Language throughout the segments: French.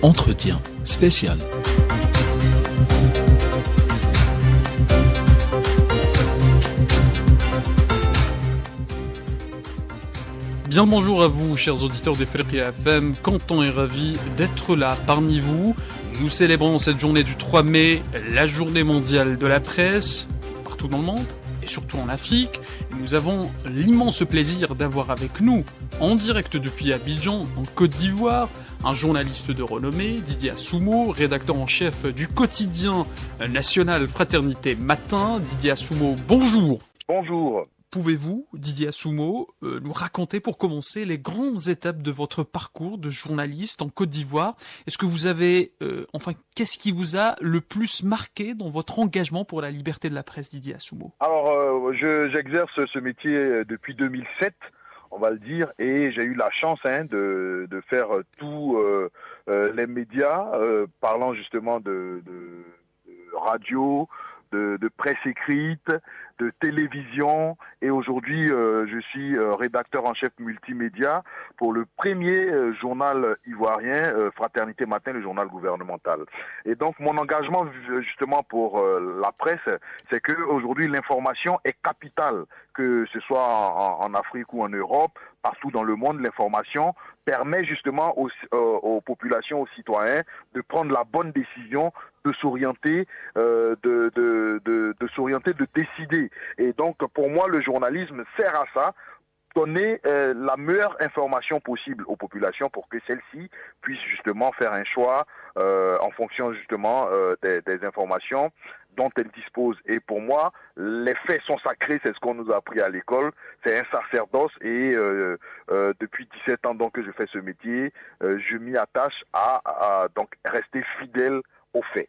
Entretien spécial. Bien le bonjour à vous, chers auditeurs des Ferkia FM. Canton est ravi d'être là parmi vous. Nous célébrons cette journée du 3 mai, la journée mondiale de la presse, partout dans le monde, et surtout en Afrique. Et nous avons l'immense plaisir d'avoir avec nous, en direct depuis Abidjan, en Côte d'Ivoire, un journaliste de renommée, Didier Assoumo, rédacteur en chef du quotidien national Fraternité Matin. Didier Assoumo, bonjour. Bonjour. Pouvez-vous, Didier Assoumo, nous raconter pour commencer les grandes étapes de votre parcours de journaliste en Côte d'Ivoire ? Est-ce que vous avez, qu'est-ce qui vous a le plus marqué dans votre engagement pour la liberté de la presse, Didier Assoumo ? Alors, j'exerce ce métier depuis 2007, on va le dire, et j'ai eu la chance de faire tous les médias parlant justement de radio, de presse écrite, de télévision, et aujourd'hui je suis rédacteur en chef multimédia pour le premier journal ivoirien, Fraternité Matin, le journal gouvernemental. Et donc mon engagement justement pour la presse, c'est que aujourd'hui l'information est capitale, que ce soit en Afrique ou en Europe, partout dans le monde, l'information permet justement aux populations, aux citoyens de prendre la bonne décision, de s'orienter, de s'orienter, de décider. Et donc, pour moi, le journalisme sert à ça, donner la meilleure information possible aux populations pour que celles-ci puissent justement faire un choix en fonction justement des informations dont elles disposent. Et pour moi, les faits sont sacrés, c'est ce qu'on nous a appris à l'école, c'est un sacerdoce, et depuis 17 ans donc que je fais ce métier, je m'y attache à donc rester fidèle aux faits.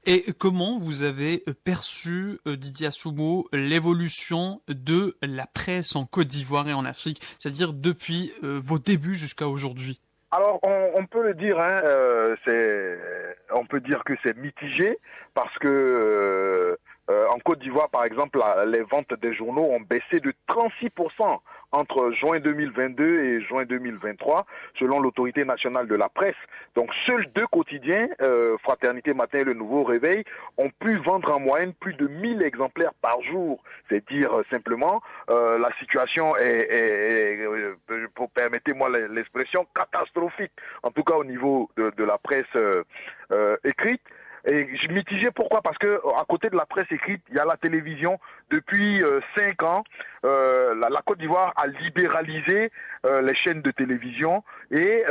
Et comment vous avez perçu, Didier Assoumo, l'évolution de la presse en Côte d'Ivoire et en Afrique, c'est-à-dire depuis vos débuts jusqu'à aujourd'hui ? Alors, on peut le dire, on peut dire que c'est mitigé, parce que en Côte d'Ivoire, par exemple, les ventes des journaux ont baissé de 36% entre juin 2022 et juin 2023, selon l'autorité nationale de la presse. Donc, seuls 2 quotidiens, Fraternité Matin et Le Nouveau Réveil, ont pu vendre en moyenne plus de 1000 exemplaires par jour. C'est dire simplement, la situation est permettez-moi l'expression, catastrophique, en tout cas au niveau de la presse écrite. Et je mitigé, pourquoi ? Parce que à côté de la presse écrite, il y a la télévision. Depuis 5 ans, la Côte d'Ivoire a libéralisé les chaînes de télévision, et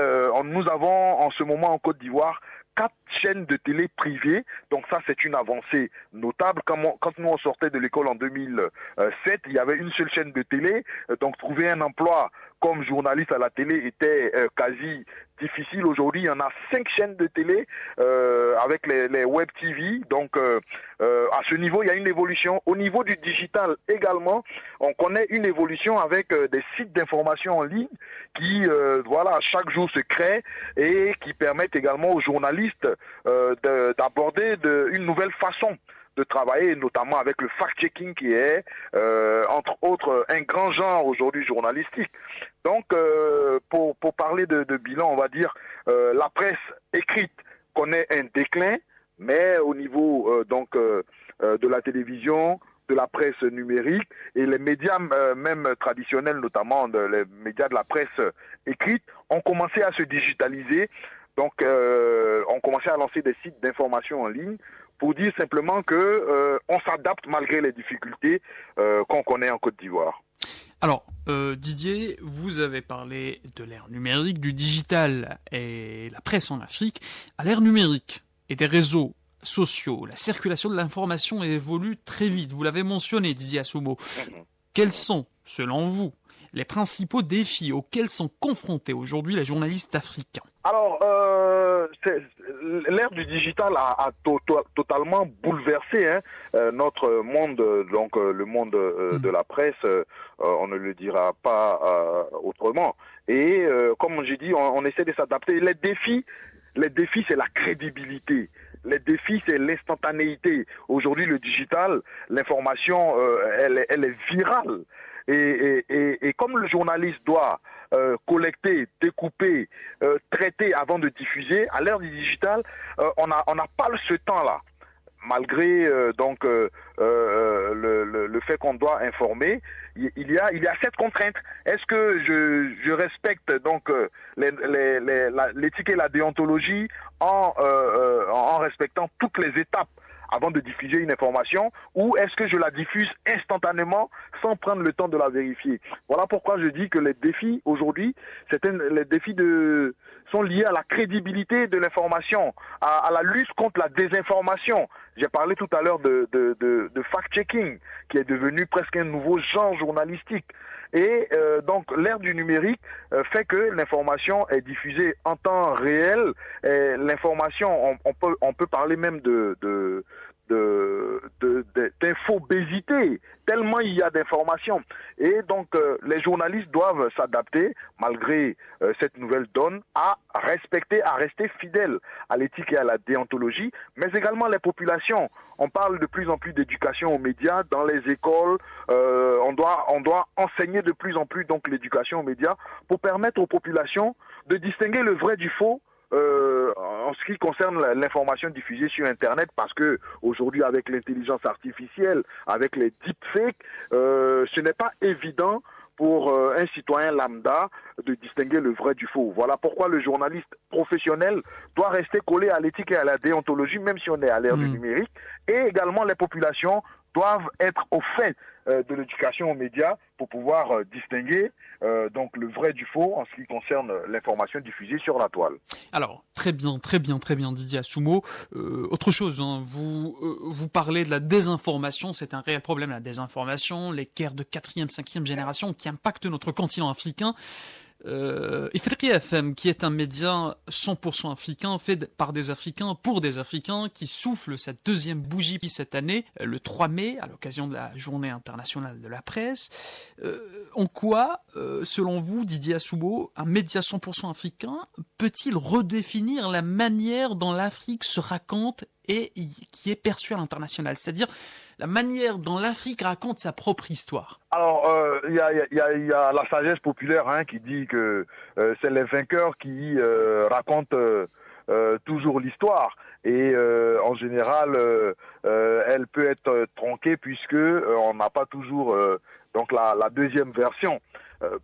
nous avons en ce moment en Côte d'Ivoire 4 chaînes de télé privées. Donc ça, c'est une avancée notable. Quand nous on sortait de l'école en 2007, il y avait une seule chaîne de télé. Donc trouver un emploi comme journaliste à la télé était quasi difficile. Aujourd'hui, il y en a 5 chaînes de télé avec les web TV. Donc à ce niveau, il y a une évolution. Au niveau du digital également, on connaît une évolution avec des sites d'information en ligne qui chaque jour se créent et qui permettent également aux journalistes d'aborder une nouvelle façon de travailler, notamment avec le fact-checking qui est, entre autres, un grand genre aujourd'hui journalistique. Donc, pour parler de bilan, on va dire, la presse écrite connaît un déclin, mais au niveau de la télévision, de la presse numérique et les médias même traditionnels, notamment les médias de la presse écrite, ont commencé à se digitaliser. Donc, on commençait à lancer des sites d'information en ligne pour dire simplement que on s'adapte malgré les difficultés qu'on connaît en Côte d'Ivoire. Alors, Didier, vous avez parlé de l'ère numérique, du digital et la presse en Afrique. À l'ère numérique et des réseaux sociaux, la circulation de l'information évolue très vite. Vous l'avez mentionné, Didier Assoumo. Quels sont, selon vous, les principaux défis auxquels sont confrontés aujourd'hui les journalistes africains ? Alors, l'ère du digital a totalement bouleversé notre monde, donc le monde de la presse, on ne le dira pas autrement. Et comme j'ai dit, on essaie de s'adapter. Les défis, c'est la crédibilité. Les défis, c'est l'instantanéité. Aujourd'hui, le digital, l'information, elle est virale. Et comme le journaliste doit collecter, découper, traiter avant de diffuser. À l'ère du digital, on n'a pas ce temps-là. Malgré le fait qu'on doit informer, il y a cette contrainte. Est-ce que je respecte donc l'éthique et la déontologie en respectant toutes les étapes avant de diffuser une information, ou est-ce que je la diffuse instantanément sans prendre le temps de la vérifier? Voilà pourquoi je dis que les défis aujourd'hui, les défis sont liés à la crédibilité de l'information, à la lutte contre la désinformation. J'ai parlé tout à l'heure de fact-checking, qui est devenu presque un nouveau genre journalistique. Et donc l'ère du numérique fait que l'information est diffusée en temps réel. Et l'information, on peut parler même d'infobésité, tellement il y a d'informations. Et donc les journalistes doivent s'adapter, malgré cette nouvelle donne, à respecter, à rester fidèles à l'éthique et à la déontologie, mais également les populations. On parle de plus en plus d'éducation aux médias dans les écoles. On doit enseigner de plus en plus donc l'éducation aux médias pour permettre aux populations de distinguer le vrai du faux en ce qui concerne l'information diffusée sur Internet, parce que aujourd'hui, avec l'intelligence artificielle, avec les deepfakes, ce n'est pas évident pour un citoyen lambda de distinguer le vrai du faux. Voilà pourquoi le journaliste professionnel doit rester collé à l'éthique et à la déontologie, même si on est à l'ère du numérique. Et également, les populations doivent être au fait de l'éducation aux médias pour pouvoir distinguer donc le vrai du faux en ce qui concerne l'information diffusée sur la toile. Alors, très bien Didier Assoumo. Autre chose, hein, vous parlez de la désinformation, c'est un réel problème, la désinformation, les guerres de 4e, 5e génération qui impactent notre continent africain. Ifriqiya FM, qui est un média 100% africain, fait par des Africains, pour des Africains, qui souffle sa deuxième bougie cette année, le 3 mai, à l'occasion de la Journée internationale de la presse. En quoi, selon vous, Didier Assoumo, un média 100% africain peut-il redéfinir la manière dont l'Afrique se raconte et qui est perçue à l'international, c'est-à-dire la manière dont l'Afrique raconte sa propre histoire? Alors, il y a la sagesse populaire qui dit que c'est les vainqueurs qui racontent toujours l'histoire. Et en général, elle peut être tronquée puisque on n'a pas toujours donc la deuxième version.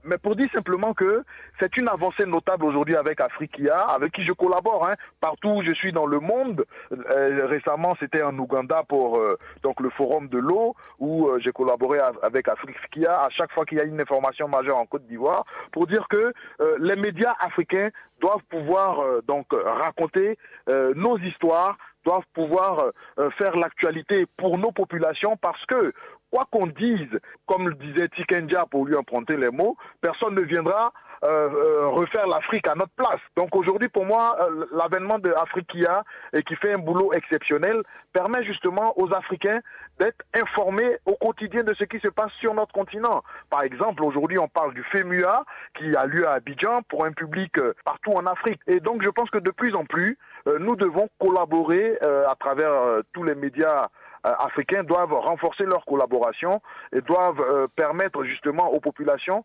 Mais pour dire simplement que c'est une avancée notable aujourd'hui avec Afriquia, avec qui je collabore partout où je suis dans le monde. Récemment, c'était en Ouganda pour donc le forum de l'eau où j'ai collaboré avec Afriquia à chaque fois qu'il y a une information majeure en Côte d'Ivoire pour dire que les médias africains doivent pouvoir donc raconter nos histoires, doivent pouvoir faire l'actualité pour nos populations, parce que quoi qu'on dise, comme le disait Tikenja pour lui emprunter les mots, personne ne viendra refaire l'Afrique à notre place. Donc aujourd'hui, pour moi, l'avènement de Afriquia, et qui fait un boulot exceptionnel, permet justement aux Africains d'être informés au quotidien de ce qui se passe sur notre continent. Par exemple, aujourd'hui, on parle du FEMUA qui a lieu à Abidjan pour un public partout en Afrique. Et donc, je pense que de plus en plus, nous devons collaborer à travers tous les médias africains, doivent renforcer leur collaboration et doivent permettre justement aux populations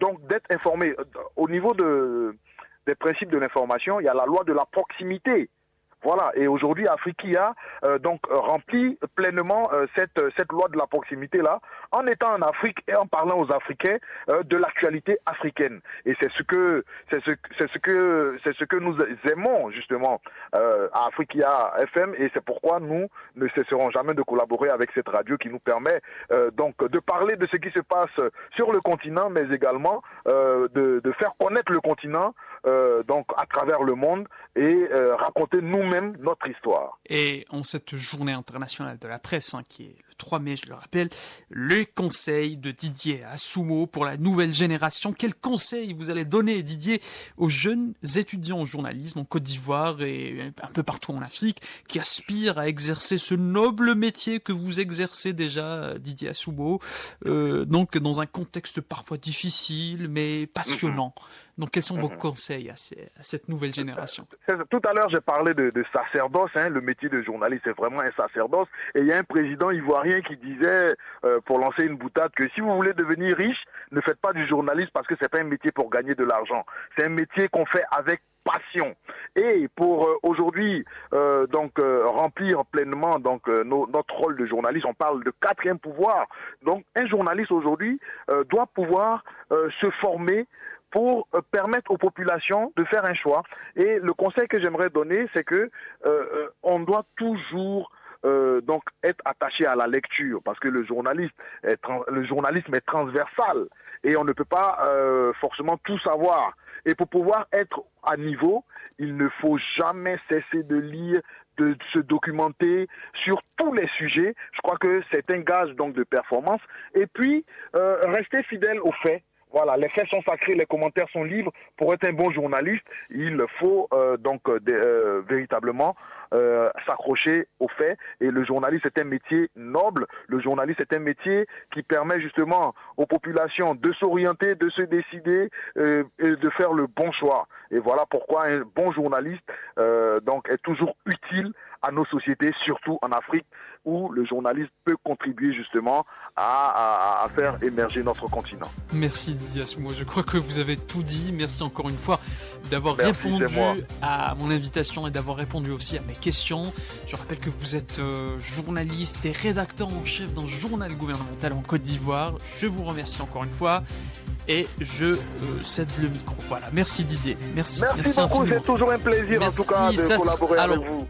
donc d'être informées. Au niveau des principes de l'information, il y a la loi de la proximité. Voilà, et aujourd'hui, Afriquia donc remplit pleinement cette loi de la proximité-là, en étant en Afrique et en parlant aux Africains de l'actualité africaine. Et c'est ce que nous aimons justement à Afriquia FM, et c'est pourquoi nous ne cesserons jamais de collaborer avec cette radio qui nous permet donc de parler de ce qui se passe sur le continent, mais également de faire connaître le continent donc à travers le monde, et raconter nous-mêmes notre histoire. Et en cette journée internationale de la presse, qui est le 3 mai, je le rappelle, le conseil de Didier Assoumo pour la nouvelle génération. Quel conseil vous allez donner, Didier, aux jeunes étudiants en journalisme en Côte d'Ivoire et un peu partout en Afrique qui aspirent à exercer ce noble métier que vous exercez déjà, Didier Assoumo, donc dans un contexte parfois difficile mais passionnant? Donc, quels sont vos conseils à cette nouvelle génération? Tout à l'heure, j'ai parlé de sacerdoce. Le métier de journaliste, c'est vraiment un sacerdoce. Et il y a un président ivoirien qui disait, pour lancer une boutade, que si vous voulez devenir riche, ne faites pas du journalisme parce que c'est pas un métier pour gagner de l'argent. C'est un métier qu'on fait avec passion. Et pour aujourd'hui remplir pleinement notre rôle de journaliste, on parle de quatrième pouvoir. Donc un journaliste aujourd'hui doit pouvoir se former pour permettre aux populations de faire un choix. Et le conseil que j'aimerais donner, c'est que on doit toujours être attaché à la lecture, parce que le journalisme est transversal et on ne peut pas forcément tout savoir. Et pour pouvoir être à niveau, il ne faut jamais cesser de lire, de se documenter sur tous les sujets. Je crois que c'est un gage donc de performance. Et puis, rester fidèle aux faits. Voilà, les faits sont sacrés, les commentaires sont libres. Pour être un bon journaliste, il faut véritablement s'accrocher aux faits. Et le journaliste est un métier noble. Le journaliste est un métier qui permet justement aux populations de s'orienter, de se décider et de faire le bon choix. Et voilà pourquoi un bon journaliste est toujours utile à nos sociétés, surtout en Afrique, où le journalisme peut contribuer justement à faire émerger notre continent. Merci Didier Assoumo, je crois que vous avez tout dit. Merci encore une fois d'avoir répondu à mon invitation et d'avoir répondu aussi à mes questions. Je rappelle que vous êtes journaliste et rédacteur en chef d'un journal gouvernemental en Côte d'Ivoire. Je vous remercie encore une fois et je cède le micro. Voilà, merci Didier. Merci beaucoup, infiniment. c'est toujours un plaisir en tout cas de collaborer avec vous.